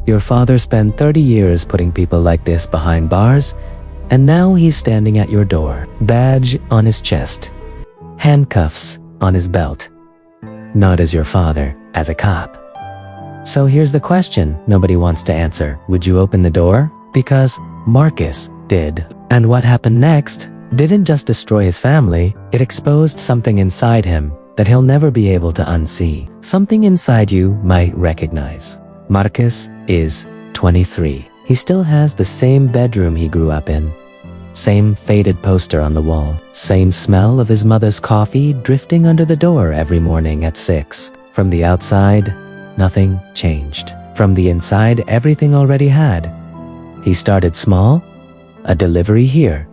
Your father spent 30 years putting people like this behind bars, and now he's standing at your door, badge on his chest, handcuffs on his belt. Not as your father, as a cop. So here's the question nobody wants to answer. Would you open the door? Because Marcus did. And what happened next didn't just destroy his family, it exposed something inside him that he'll never be able to unsee. Something inside you might recognize. Marcus is 23. He still has the same bedroom he grew up in. Same faded poster on the wall. Same smell of his mother's coffee drifting under the door every morning at 6. From the outside, nothing changed. From the inside, everything already had. He started small. A delivery here.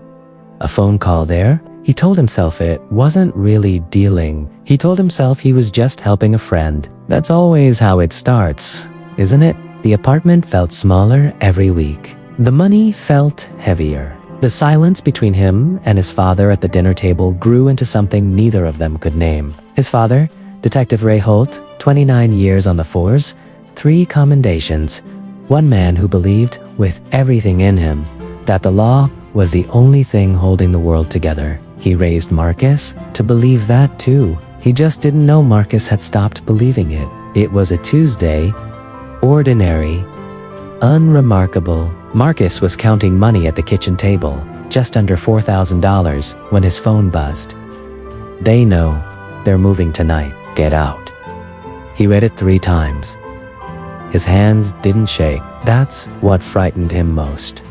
A phone call there. He told himself it wasn't really dealing. He told himself he was just helping a friend. That's always how it starts, isn't it? The apartment felt smaller every week. The money felt heavier. The silence between him and his father at the dinner table grew into something neither of them could name. His father, Detective Ray Holt, 29 years on the force, 3 commendations, one man who believed with everything in him that the law was the only thing holding the world together. He raised Marcus to believe that too. He just didn't know Marcus had stopped believing it. It was a Tuesday. Ordinary, unremarkable. Marcus was counting money at the kitchen table, just under $4,000, when his phone buzzed. They know. They're moving tonight. Get out. He read it 3 times. His hands didn't shake. That's what frightened him most.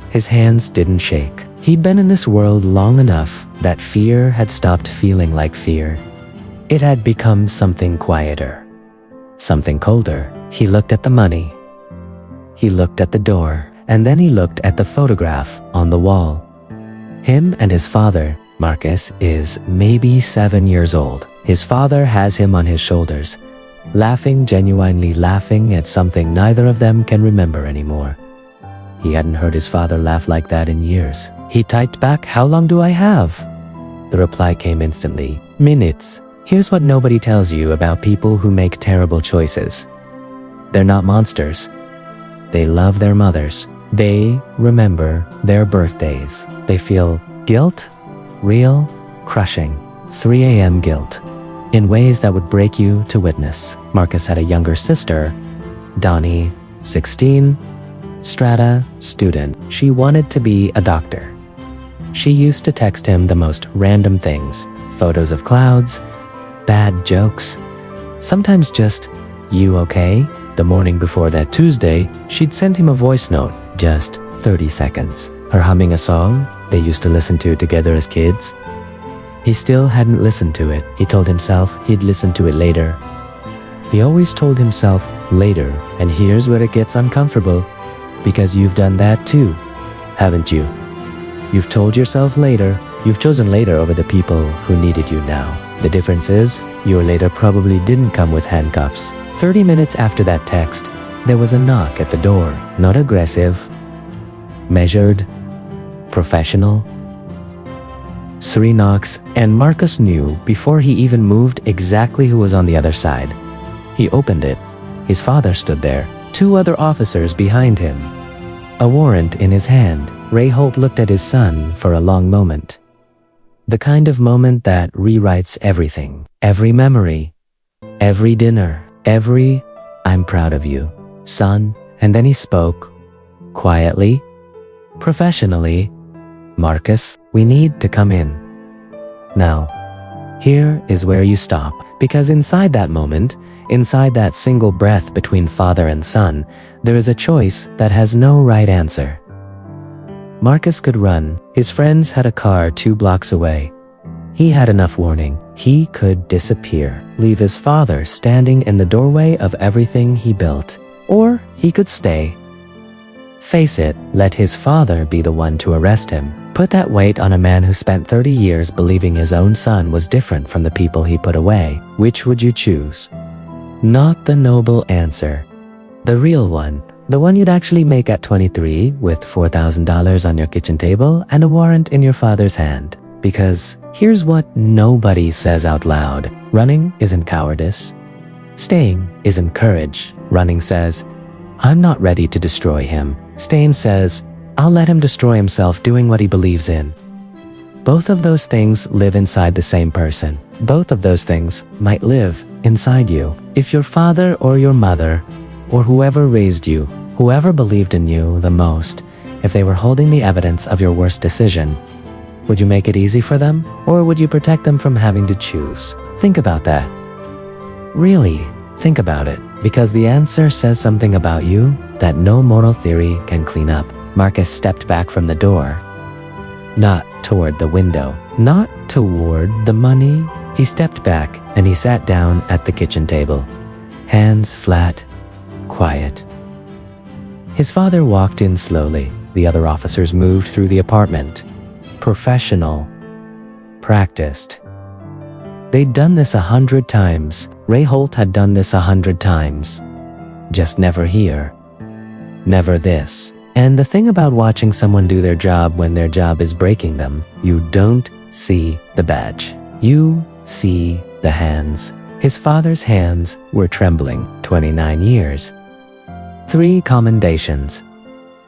His hands didn't shake. He'd been in this world long enough that fear had stopped feeling like fear. It had become something quieter, something colder. He looked at the money. He looked at the door, and then he looked at the photograph on the wall. Him and his father, Marcus, is maybe 7 years old. His father has him on his shoulders, laughing, genuinely laughing at something neither of them can remember anymore. He hadn't heard his father laugh like that in years. He typed back, "How long do I have?" The reply came instantly, "Minutes." Here's what nobody tells you about people who make terrible choices. They're not monsters. They love their mothers. They remember their birthdays. They feel guilt, real, crushing, 3 a.m. guilt, in ways that would break you to witness. Marcus had a younger sister, Donnie, 16, Strata, student. She wanted to be a doctor. She used to text him the most random things, photos of clouds, bad jokes, sometimes just, "You okay?" The morning before that Tuesday, she'd send him a voice note, just 30 seconds. Her humming a song they used to listen to together as kids. He still hadn't listened to it. He told himself he'd listen to it later. He always told himself later, and here's where it gets uncomfortable, because you've done that too, haven't you? You've told yourself later. You've chosen later over the people who needed you now. The difference is, your later probably didn't come with handcuffs. 30 minutes after that text, there was a knock at the door. Not aggressive, measured, professional. 3 knocks, and Marcus knew before he even moved exactly who was on the other side. He opened it. His father stood there, 2 other officers behind him, a warrant in his hand. Ray Holt looked at his son for a long moment. The kind of moment that rewrites everything, every memory, every dinner, every "I'm proud of you, son." And then he spoke, quietly, professionally, "Marcus, we need to come in. Now, here is where you stop." Because inside that moment, inside that single breath between father and son, there is a choice that has no right answer. Marcus could run. His friends had a car 2 blocks away. He had enough warning. He could disappear, leave his father standing in the doorway of everything he built. Or he could stay. Face it, let his father be the one to arrest him. Put that weight on a man who spent 30 years believing his own son was different from the people he put away. Which would you choose? Not the noble answer. The real one. The one you'd actually make at 23 with $4,000 on your kitchen table and a warrant in your father's hand. Because here's what nobody says out loud. Running isn't cowardice. Staying isn't courage. Running says, I'm not ready to destroy him. Stain says, I'll let him destroy himself doing what he believes in. Both of those things live inside the same person. Both of those things might live inside you. If your father or your mother, or whoever raised you, whoever believed in you the most, if they were holding the evidence of your worst decision, would you make it easy for them? Or would you protect them from having to choose? Think about that. Really, think about it. Because the answer says something about you that no moral theory can clean up. Marcus stepped back from the door. Not toward the window. Not toward the money. He stepped back and he sat down at the kitchen table. Hands flat, quiet. His father walked in slowly. The other officers moved through the apartment. Professional. Practiced. They'd done this 100 times. Ray Holt had done this 100 times. Just never here. Never this. And the thing about watching someone do their job when their job is breaking them, you don't see the badge. You see the hands. His father's hands were trembling. 29 years. 3 commendations.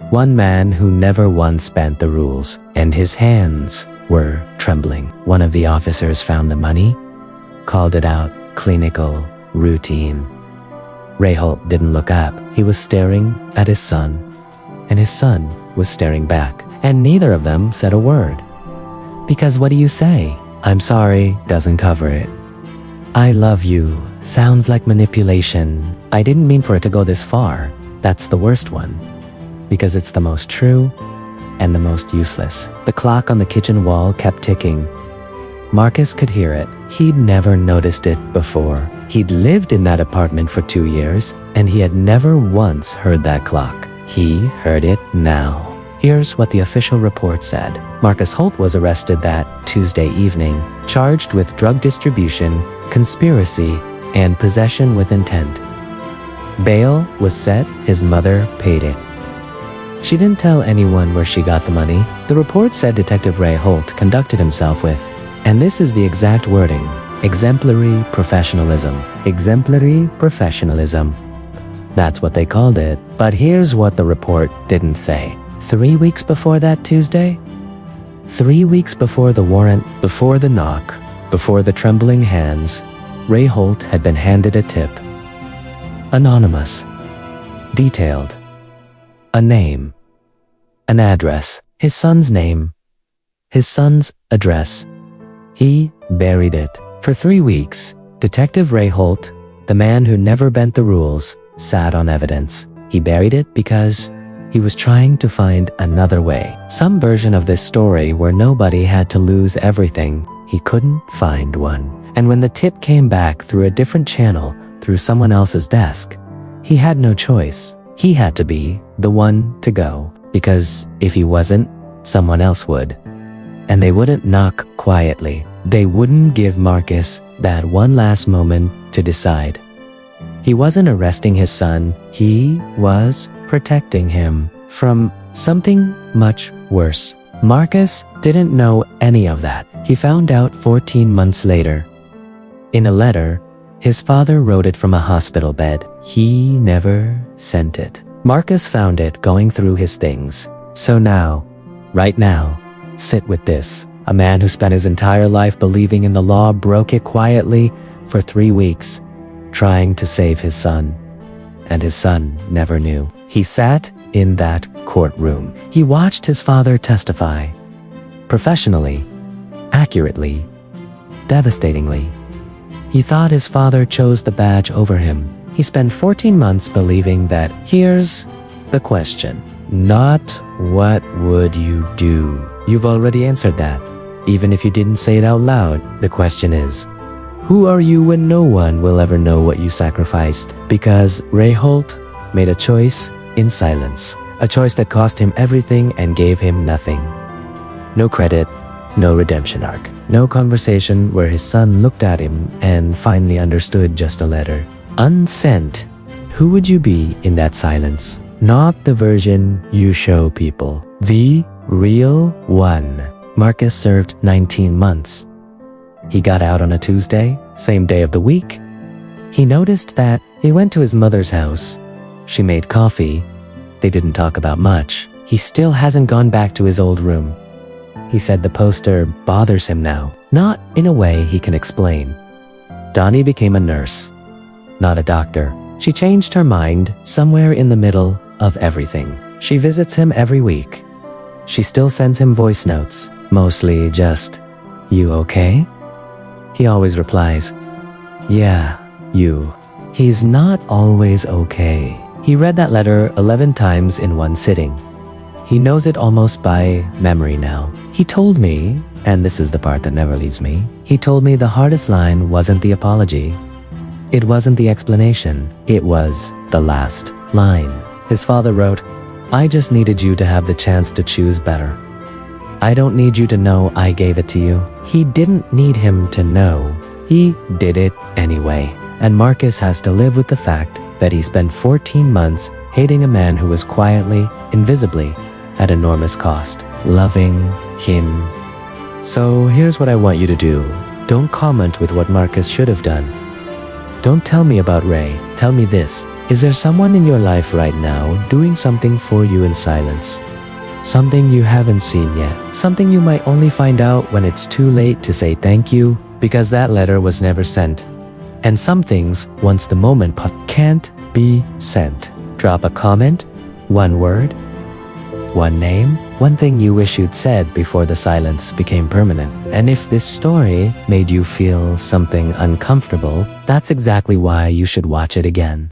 One man who never once bent the rules, and his hands were trembling. One of the officers found the money, called it out, clinical, routine. Ray Holt didn't look up. He was staring at his son, and his son was staring back, and neither of them said a word. Because what do you say? I'm sorry doesn't cover it. I love you sounds like manipulation. I didn't mean for it to go this far. That's the worst one. Because it's the most true and the most useless. The clock on the kitchen wall kept ticking. Marcus could hear it. He'd never noticed it before. He'd lived in that apartment for 2 years, and he had never once heard that clock. He heard it now. Here's what the official report said. Marcus Holt was arrested that Tuesday evening, charged with drug distribution, conspiracy, and possession with intent. Bail was set. His mother paid it. She didn't tell anyone where she got the money. The report said Detective Ray Holt conducted himself with, and this is the exact wording, exemplary professionalism. Exemplary professionalism. That's what they called it. But here's what the report didn't say. 3 weeks before that Tuesday? 3 weeks before the warrant, before the knock, before the trembling hands, Ray Holt had been handed a tip. Anonymous. Detailed. A name. An address. His son's name. His son's address. He buried it. For 3 weeks, Detective Ray Holt, the man who never bent the rules, sat on evidence. He buried it because he was trying to find another way. Some version of this story where nobody had to lose everything. He couldn't find one. And when the tip came back through a different channel, through someone else's desk, he had no choice. He had to be the one to go, because if he wasn't, someone else would. And they wouldn't knock quietly. They wouldn't give Marcus that one last moment to decide. He wasn't arresting his son. He was protecting him from something much worse. Marcus didn't know any of that. He found out 14 months later. In a letter, his father wrote it from a hospital bed. He never sent it. Marcus found it going through his things. So now, right now, sit with this. A man who spent his entire life believing in the law broke it quietly for 3 weeks, trying to save his son. And his son never knew. He sat in that courtroom. He watched his father testify. Professionally, accurately, devastatingly. He thought his father chose the badge over him. He spent 14 months believing that. Here's the question. Not what would you do? You've already answered that. Even if you didn't say it out loud, the question is, who are you when no one will ever know what you sacrificed? Because Ray Holt made a choice in silence. A choice that cost him everything and gave him nothing. No credit, no redemption arc. No conversation where his son looked at him and finally understood just a letter. Unsent. Who would you be in that silence? Not the version you show people. The real one. Marcus served 19 months. He got out on a Tuesday, same day of the week. He noticed that he went to his mother's house. She made coffee. They didn't talk about much. He still hasn't gone back to his old room. He said the poster bothers him now, not in a way he can explain. Donnie became a nurse, not a doctor. She changed her mind somewhere in the middle of everything. She visits him every week. She still sends him voice notes, mostly just, "You okay?" He always replies, "Yeah, you." He's not always okay. He read that letter 11 times in one sitting. He knows it almost by memory now. He told me, and this is the part that never leaves me, he told me the hardest line wasn't the apology. It wasn't the explanation. It was the last line. His father wrote, "I just needed you to have the chance to choose better. I don't need you to know I gave it to you." He didn't need him to know. He did it anyway. And Marcus has to live with the fact that he spent 14 months hating a man who was quietly, invisibly, at enormous cost, loving him. So here's what I want you to do. Don't comment with what Marcus should have done. Don't tell me about Ray. Tell me this. Is there someone in your life right now doing something for you in silence? Something you haven't seen yet. Something you might only find out when it's too late to say thank you, because that letter was never sent. And some things, once the moment can't be sent. Drop a comment, one word, one name, one thing you wish you'd said before the silence became permanent. And if this story made you feel something uncomfortable, that's exactly why you should watch it again.